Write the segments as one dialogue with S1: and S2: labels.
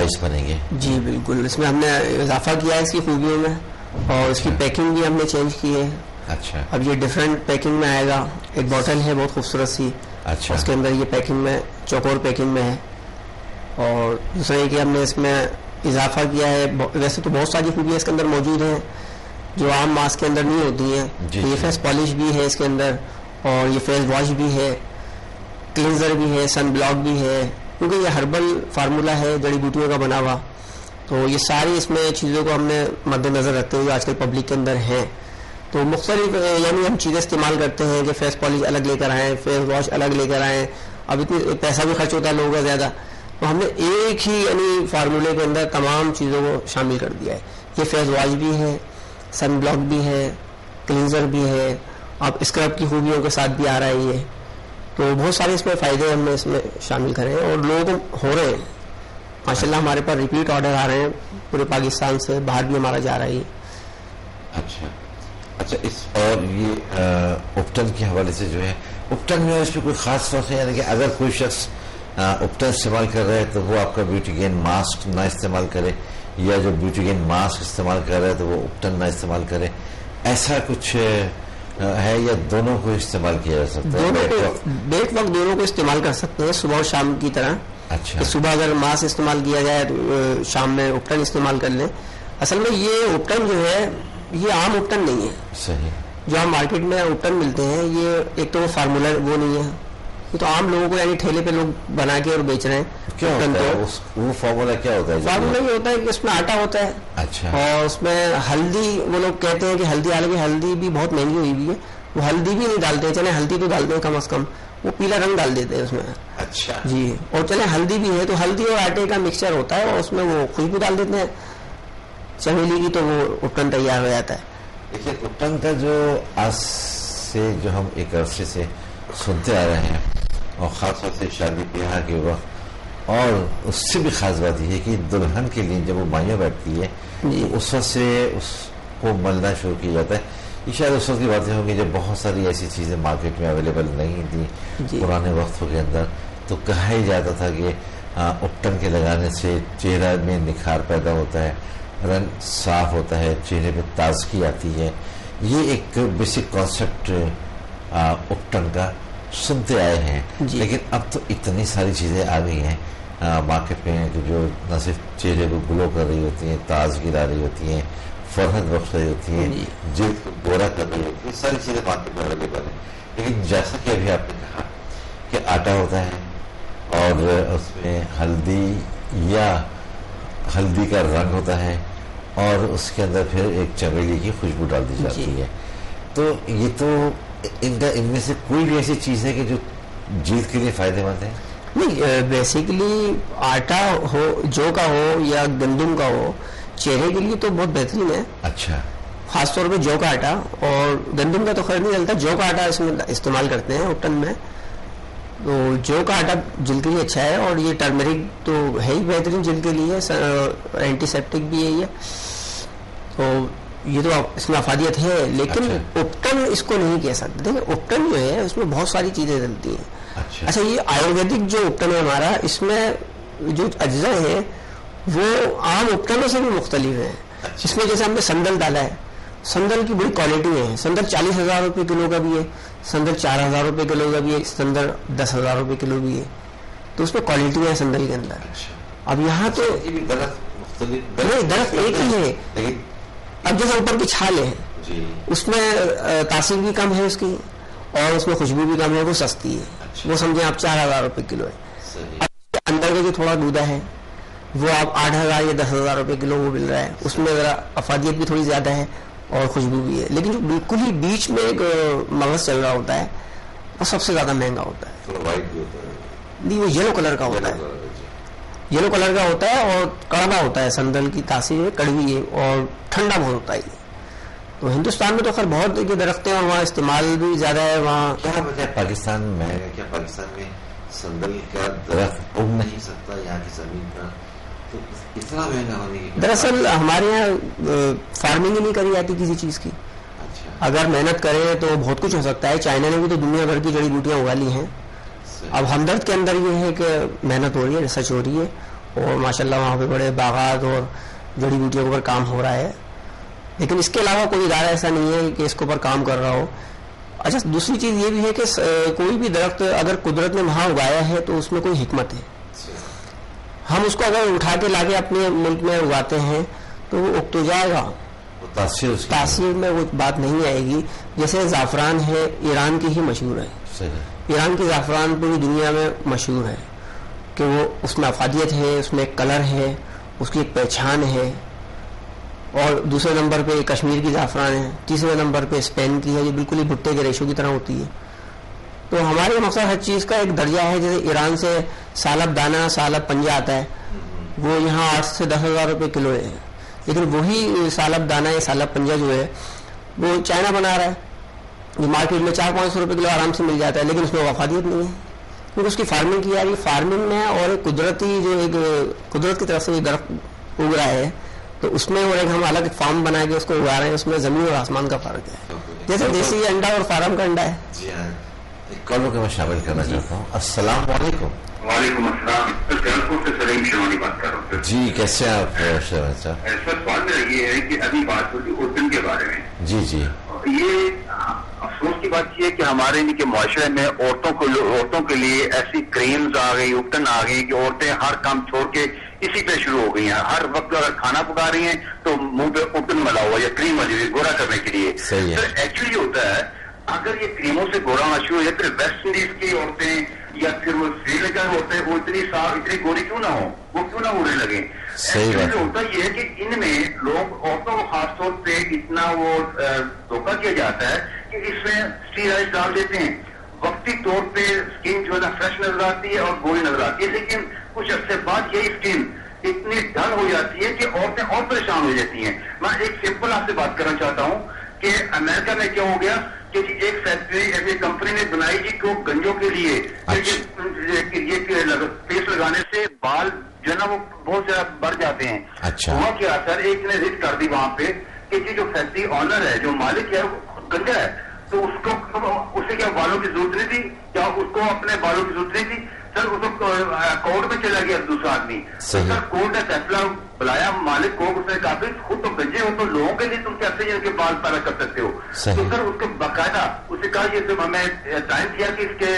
S1: باعث بنیں گے.
S2: جی بالکل, اس میں ہم نے اضافہ کیا ہے اس کی خوبیوں میں, اور اس کی پیکنگ بھی ہم نے چینج کی ہے.
S1: اچھا,
S2: اب یہ ڈفرینٹ پیکنگ میں آئے گا. ایک بوٹل ہے بہت خوبصورت سی,
S1: اچھا,
S2: اس کے اندر یہ پیکنگ میں چوکور پیکنگ میں ہے. اور دوسرا یہ کہ ہم نے اس میں اضافہ کیا ہے, ویسے تو بہت ساری خوبیاں اس کے اندر موجود ہیں جو عام ماسک کے اندر نہیں ہوتی ہیں. یہ فیس پالش بھی ہے اس کے اندر, اور یہ فیس واش بھی ہے, کلینزر بھی ہے, سن بلاک بھی ہے, کیونکہ یہ ہربل فارمولا ہے جڑی بوٹیوں کا بنا ہوا. تو یہ ساری اس میں چیزوں کو ہم نے مد نظر رکھتے ہوئے آج کل پبلک کے اندر ہیں, تو مختلف یعنی ہم چیزیں استعمال کرتے ہیں کہ فیس پالش الگ لے کر آئیں, فیس واش الگ لے کر آئیں. اب اتنی پیسہ بھی خرچ ہوتا ہے لوگوں کا زیادہ, تو ہم نے ایک ہی یعنی فارمولے کے اندر تمام چیزوں کو شامل کر دیا ہے. یہ فیس واش بھی ہے, سن بلاک بھی ہے, کلینزر بھی ہے, اب اسکرب کی خوبیوں کے ساتھ بھی آ رہا ہے یہ. تو بہت سارے اس میں فائدے ہم نے اس میں شامل کرے ہیں, اور لوگ ہو رہے ہیں ماشاءاللہ. ہمارے پاس ریپیٹ آرڈر آ رہے ہیں پورے پاکستان سے, باہر بھی ہمارا جا رہا ہے.
S1: اچھا اچھا, اس اور یہ اپٹن کے حوالے سے جو ہے, اپٹن میں اس پہ کوئی خاص فرق ہے, یعنی کہ اگر کوئی شخص اپٹن استعمال کر رہا ہے تو وہ آپ کا بیوٹی گین ماسک نہ استعمال کرے, یا جو بیوٹی گین ماسک استعمال کر رہا ہے تو وہ اپٹن نہ استعمال کرے, ایسا کچھ ہے, یا دونوں کو استعمال کیا جا سکتا ہے؟
S2: بیک وقت دونوں کو استعمال کر سکتے ہیں, صبح اور شام کی طرح.
S1: اچھا,
S2: کہ صبح اگر ماسک استعمال کیا جائے تو شام میں اپٹن استعمال کر لیں. اصل میں یہ اپٹن جو ہے یہ عام اپٹن نہیں ہے.
S1: صحیح,
S2: جو ہم مارکیٹ میں اپٹن ملتے ہیں یہ ایک تو وہ فارمولا وہ نہیں ہے, یہ تو عام لوگوں کو یعنی ٹھیلے پہ لوگ بنا کے اور بیچ رہے ہیں.
S1: کیا ہوتا ہے وہ فارمولا, کیا ہوتا ہے؟
S2: فارمولا یہ ہوتا ہے کہ اس میں آٹا ہوتا ہے.
S1: اچھا,
S2: اور اس میں ہلدی, وہ لوگ کہتے ہیں کہ ہلدی, حالانکہ ہلدی بھی بہت مہنگی ہوئی ہوئی ہے, وہ ہلدی بھی نہیں ڈالتے ہیں. چلے ہلدی تو ڈالتے ہیں کم از کم, وہ پیلا رنگ ڈال دیتے ہیں اس میں.
S1: اچھا
S2: جی, اور چلے ہلدی بھی ہے تو ہلدی اور آٹے کا مکسچر ہوتا ہے, اور اس میں وہ خوشبو ڈال دیتے ہیں چمیلی کی, تو وہ اپٹن تیار ہو جاتا ہے.
S1: دیکھیے, اپٹن کا جو آج سے جو ہم ایک عرصے سے سنتے آ رہے ہیں, اور خاص طور سے شادی بیاہ کے وقت, اور اس سے بھی خاص بات یہ ہے کہ دلہن کے لیے جب وہ مائیں بیٹھتی ہے تو اس وقت سے اس کو ملنا شروع کیا جاتا ہے. یہ شاید اس وقت کی باتیں ہوں گی جب بہت ساری ایسی چیزیں مارکیٹ میں اویلیبل نہیں تھیں پرانے وقتوں کے اندر, تو کہا ہی جاتا تھا کہ اپٹن کے لگانے سے چہرہ میں نکھار پیدا ہوتا ہے, رنگ صاف ہوتا ہے, چہرے پہ تازگی آتی ہے. یہ ایک بیسک کانسیپٹ اپٹن کا سنتے آئے ہیں. لیکن اب تو اتنی ساری چیزیں آ گئی ہیں مارکیٹ میں کہ جو نہ صرف چہرے کو گلو کر رہی ہوتی ہیں, تازگی لا رہی ہوتی ہیں, فرحت بخش رہی ہوتی ہیں, جلد کو گورا کر رہی ہوتی ہیں, ساری چیزیں مارکیٹ میں اویلیبل ہیں. لیکن جیسا کہ ابھی آپ نے کہا کہ آٹا ہوتا ہے اور اس میں ہلدی یا ہلدی کا رنگ ہوتا ہے, اور اس کے اندر پھر ایک چمیلی کی خوشبو ڈال دی جاتی ہے, تو یہ تو ان میں سے کوئی بھی ایسی چیز ہے کہ جو جلد کے لیے فائدے مند ہے؟
S2: نہیں, بیسیکلی آٹا ہو, جو کا ہو یا گندم کا ہو, چہرے کے لیے تو بہت بہترین ہے.
S1: اچھا,
S2: خاص طور پہ جو کا آٹا, اور گندم کا تو خیر نہیں چلتا, جو کا آٹا اس میں استعمال کرتے ہیں اپٹن میں. تو جو کا آٹا جلد کے لیے اچھا ہے, اور یہ ٹرمرک تو ہے ہی بہترین جلد کے لیے, اینٹی سیپٹک بھی ہے یہ, تو یہ تو اس میں افادیت ہے. لیکن اپٹن اس کو نہیں کہہ سکتے. دیکھیں اپٹن جو ہے اس میں بہت ساری چیزیں ڈلتی ہیں. اچھا, یہ آیورویدک جو اپٹن ہے ہمارا, اس میں جو اجزاء ہیں وہ عام اپٹنوں سے بھی مختلف ہیں. اس میں جیسے ہم نے سندل ڈالا ہے, سندل کی بڑی کوالٹی ہے. سندل 40,000 روپے کلو کا بھی ہے, سندل 4,000 روپے کلو کا بھی ہے, سندل 10,000 روپے کلو بھی ہے. تو اس میں کوالٹی ہے سندل کے اندر. اب یہاں تو درخت ایک ہی ہے. اب جیسے اوپر کی چھال ہے اس میں تاثیر بھی کم ہے اس کی, اور اس میں خوشبو بھی کم ہے, وہ سستی ہے. وہ سمجھیں آپ 4,000 روپے کلو ہے. اندر کا جو تھوڑا گودا ہے وہ آپ 8,000 یا 10,000 روپے کلو وہ مل رہا ہے. اس میں ذرا افادیت بھی تھوڑی زیادہ ہے اور خوشبو بھی ہے. لیکن جو بالکل ہی بیچ میں ایک مغز چل رہا ہوتا ہے وہ سب سے زیادہ مہنگا ہوتا ہے. نہیں, وہ یلو کلر کا ہوتا ہے, یلو کلر کا ہوتا ہے اور کڑوا ہوتا ہے. سندل کی تاثیر کڑوی ہے اور ٹھنڈا بہت ہوتا ہے. تو ہندوستان میں تو خیر بہت درخت ہیں اور وہاں استعمال بھی زیادہ ہے. وہاں
S1: کیا وجہ ہے پاکستان میں, کیا پاکستان میں سندل کا درخت اگ نہیں سکتا یہاں کی زمین پر, تو اتنا مہنگا ہونے کی؟
S2: دراصل ہمارے یہاں فارمنگ ہی نہیں کری جاتی کسی چیز کی. اگر محنت کریں تو بہت کچھ ہو سکتا ہے. چائنا نے بھی تو دنیا بھر کی جڑی بوٹیاں اگا لی ہیں. اب ہمدرد کے اندر یہ ہے کہ محنت ہو رہی ہے, ریسرچ ہو رہی ہے, اور ماشاءاللہ وہاں پہ بڑے باغات اور جڑی بوٹیوں کے اوپر کام ہو رہا ہے، لیکن اس کے علاوہ کوئی ادارہ ایسا نہیں ہے کہ اس کے اوپر کام کر رہا ہو. اچھا دوسری چیز یہ بھی ہے کہ کوئی بھی درخت اگر قدرت نے وہاں اگایا ہے تو اس میں کوئی حکمت ہے. ہم اس کو اگر اٹھا کے لا کے اپنے ملک میں اگاتے ہیں تو وہ اگ تو جائے گا، تاثیر میں وہ بات نہیں آئے گی. جیسے زعفران ہے، ایران کی ہی مشہور ہے، ایران کی زعفران پوری دنیا میں مشہور ہے کہ وہ اس میں افادیت ہے، اس میں ایک کلر ہے، اس کی ایک پہچان ہے. اور دوسرے نمبر پہ کشمیر کی زعفران ہے، تیسرے نمبر پہ اسپین کی ہے جو بالکل ہی بھٹے کے ریشوں کی طرح ہوتی ہے. تو ہمارے مقصد ہر چیز کا ایک درجہ ہے. جیسے ایران سے سالب دانہ، سالب پنجہ آتا ہے، وہ یہاں 8 سے 10,000 روپے کلو ہے، لیکن وہی سالب دانہ یا سالب پنجہ جو ہے وہ چائنا بنا رہا ہے، جو مارکیٹ میں 400-500 روپے کلو آرام سے مل جاتا ہے، لیکن اس میں وفادیت نہیں ہے کیونکہ اس کی فارمنگ کی جا رہی ہے. فارمنگ میں اور ایک قدرتی جو ایک قدرت کی طرف سے درخت اگ رہا ہے تو اس میں اور ایک ہم الگ فارم بنا کے اس کو اگا رہے ہیں، اس میں زمین اور آسمان کا فرق ہے. جیسے دیسی انڈا اور فارم کا انڈا ہے.
S1: جی ہاں، کالوں کے میں شامل کرنا چاہتا ہوں. السلام علیکم.
S3: وعلیکم السلام. جلپور سے سلیم شیوانی بات کر رہا ہوں.
S1: جی کیسے ہیں آپ شیوانی صاحب؟
S3: سر سوال میرا یہ ہے کہ ابھی بات ہوتی اردن کے بارے میں.
S1: جی جی.
S3: یہ افسوس کی بات یہ ہے کہ ہمارے معاشرے میں عورتوں کے لیے ایسی کریمز آ گئی، اپٹن آ گئی کہ عورتیں ہر کام چھوڑ کے اسی پہ شروع ہو گئی ہیں. ہر وقت اگر کھانا پکا رہی ہیں تو منہ پہ اپٹن ملا ہوا یا کریم ملی ہوئی گورا کرنے کے لیے.
S1: صحیح ہے.
S3: سر ایکچولی یہ ہوتا ہے اگر یہ کریموں سے گورا ہونا شروع ہو جائے پھر ویسٹ انڈیز کی عورتیں یا پھر وہ سری لنکا میں ہوتے ہیں وہ اتنی صاف اتنی گوری کیوں نہ ہو، وہ کیوں نہ اڑنے لگے. ہوتا یہ ہے کہ ان میں لوگ عورتوں کو خاص طور پہ اتنا وہ دھوکہ کیا جاتا ہے کہ اس میں اسٹیرائڈ ڈال دیتے ہیں. وقتی طور پہ اسکن جو ہے نا فریش نظر آتی ہے اور گوری نظر آتی ہے، لیکن کچھ عرصے بعد یہی اسکن اتنی ڈل ہو جاتی ہے کہ عورتیں اور پریشان ہو جاتی ہیں. میں ایک سمپل آپ سے بات کرنا چاہتا ہوں کہ امریکہ میں کیا ہو گیا کہ ایک فیکٹری ایسی کمپنی نے بنائی جی کو گنجوں کے لیے یہ پیسٹ لگانے سے بال جو ہے نا وہ بہت زیادہ بڑھ جاتے ہیں. ہوا کیا سر، ایک نے رٹ کر دی وہاں پہ کہ جو فیکٹری آنر ہے، جو مالک ہے وہ گنجا ہے، تو اسے کیا بالوں کی ضرورت نہیں تھی، کیا اس کو اپنے بالوں کی ضرورت نہیں تھی. سر اس کو کورٹ میں چلا گیا دوسرا آدمی. سر کورٹ نے فیصلہ بلایا مالک کو، اس نے کہا خود تو گنجے ہو تو لوگوں کے لیے تم کیسے ان کے بال پیدا کر سکتے ہو. تو سر اس کو باقاعدہ اسے کہا یہ تو ہمیں ٹائم کیا کہ اس کے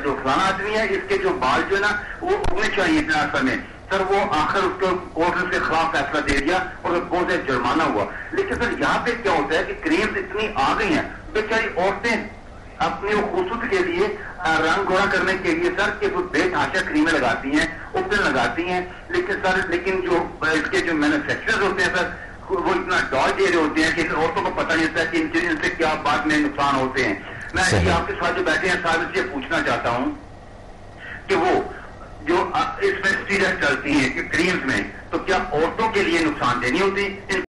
S3: جو فلانا آدمی ہے اس کے جو بال جو ہے نا وہ اگنے چاہیے اتنا عرصہ میں. سر وہ آخر اس کو کورٹ نے اس کے خلاف فیصلہ دے دیا اور بہت زیادہ جرمانہ ہوا. لیکن سر یہاں پہ کیا ہوتا ہے کہ کریمز اتنی آ گئی ہیں، بیچاری عورتیں اپنی خوبصورتی کے لیے رنگ گوڑا کرنے کے لیے سر کہ وہ بے ڈھانچہ کریمیں لگاتی ہیں، اپٹن لگاتی ہیں. لیکن جو اس کے جو مینوفیکچرر ہوتے ہیں سر وہ اتنا ڈال دے رہے ہوتے ہیں کہ عورتوں کو پتہ نہیں ہوتا ہے کہ ان سے کیا بعد میں نقصان ہوتے ہیں. میں آپ کے ساتھ جو بیٹھے ہیں صاحب سے پوچھنا چاہتا ہوں کہ وہ جو اس میں اسٹیرائڈ چلتی ہیں کہ کریمز میں تو کیا عورتوں کے لیے نقصان دہ نہیں ہوتی؟